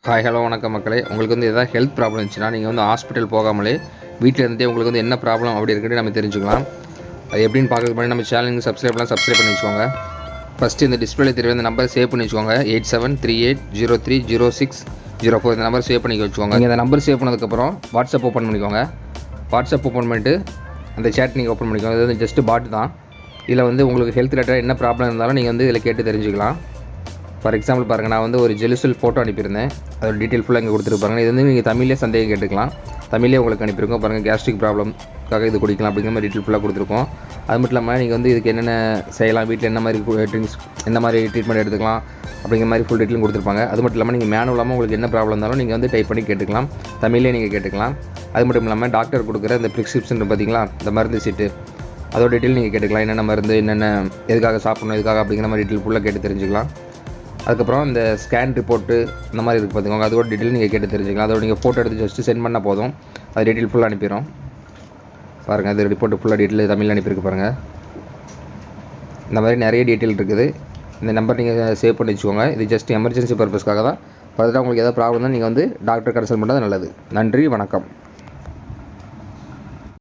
Hi hello வணக்கம் மக்களே. உங்களுக்கு வந்து எதாவது ஹெல்த் ப்ராப்ளம் இருந்துச்சுன்னா நீங்கள் வந்து ஹாஸ்பிட்டல் போகாமலே வீட்டில் இருந்தே உங்களுக்கு வந்து என்ன ப்ராப்ளம் அப்படி இருக்குன்னு நம்ம தெரிஞ்சுக்கலாம். அது எப்படின்னு பார்க்கறதுக்கு முன்னாடி நம்ம சேனலுக்கு சப்ஸ்கிரைப் பண்ணி வச்சுக்கோங்க. ஃபஸ்ட்டு இந்த டிஸ்பிளே தெரியும் இந்த நம்பர் சேவ் பண்ணி வச்சுக்கோங்க. 8738030604 இந்த நம்பர் சேவ் பண்ணி வச்சுக்கோங்க. நீங்கள் இந்த நம்பர் சேவ் பண்ணதுக்கப்புறம் வாட்ஸ்அப் ஓப்பன் பண்ணிக்கோங்க. வாட்ஸ்அப் ஓப்பன் பண்ணிட்டு அந்த சேட் நீங்கள் ஓப்பன் பண்ணிக்கோங்க. இது வந்து ஜஸ்ட் பாட் தான். இதில் வந்து உங்களுக்கு ஹெல்த் ரிலேட்டடாக என்ன ப்ராப்ளம் இருந்தாலும் நீங்கள் வந்து இதில் கேட்டு தெரிஞ்சுக்கலாம். ஃபார் எக்ஸாம்பிள் பாருங்கள், நான் வந்து ஒரு ஜெலுசல் ஃபோட்டோ அனுப்பியிருந்தேன். அதோட டீட்டெயில் ஃபுல்லாக இங்கே கொடுத்துருப்பாங்க. இது வந்து நீங்கள் தமிழ்லேயே சந்தேகம் கேட்டுக்கலாம். தமிழ்லேயே உங்களுக்கு அனுப்பியிருக்கோம் பாருங்கள். கேஸ்ட்ரிக் ப்ராப்ளம்காக இது குடிக்கலாம் அப்படிங்கிற மாதிரி டீட்டெயில் ஃபுல்லாக கொடுத்துருக்கோம். அது மட்டும் இல்லாமல் நீங்கள் வந்து இதுக்கு என்னென்ன செய்யலாம், வீட்டில் என்ன மாதிரி ட்ரிங்க்ஸ், என்ன மாதிரி ட்ரீட்மெண்ட் எடுத்துக்கலாம் அப்படிங்கிற மாதிரி ஃபுல் டீட்டெயிலும் கொடுத்துருப்பாங்க. அது மட்டும் இல்லாமல் நீங்கள் மேனுவலாமல் உங்களுக்கு என்ன ப்ராப்ளம் இருந்தாலும் நீங்கள் வந்து டைப் பண்ணி கேட்டுக்கலாம். தமிழ்லேயே நீங்கள் கேட்டுக்கலாம். அது மட்டும் இல்லாமல் டாக்டர் கொடுக்குற இந்த ப்ரிஸ்கிரிப்ஷன் பார்த்தீங்களா, இந்த மருந்து சீட்டு, அதோட டீட்டெயில் நீங்கள் கேட்டுக்கலாம். என்னென்ன மருந்து, என்னென்ன எதுக்காக சாப்பிடணும், எதுக்காக அப்படிங்கிற மாதிரி டீட்டெயில் ஃபுல்லாக கேட்டு தெரிஞ்சுக்கலாம். அதுக்கப்புறம் இந்த ஸ்கேன் ரிப்போர்ட்டு இந்த மாதிரி இருக்குது பார்த்துக்கோங்க. அதோட டீட்டெயில் நீங்கள் கேட்டு தெரிஞ்சுக்கலாம். அதோட நீங்கள் ஃபோட்டோ எடுத்து ஜஸ்ட்டு சென்ட் பண்ணால் போதும், அது டீட்டெயில் ஃபுல்லாக அனுப்பிடும். பாருங்கள், அது ரிப்போர்ட்டு ஃபுல்லாக டீட்டெயில் தமிழில் அனுப்பியிருக்கு பாருங்கள். இந்த மாதிரி நிறைய டீட்டெயில் இருக்குது. இந்த நம்பர் நீங்கள் சேவ் பண்ணி வச்சுக்கோங்க. இது ஜஸ்ட் எமர்ஜென்சி பர்பஸ்க்காக தான். ஃபர்தராக உங்களுக்கு எதாவது ப்ராப்ளம் தான் நீங்கள் வந்து டாக்டர் கன்சல்ட் பண்ணுறது நல்லது. நன்றி, வணக்கம்.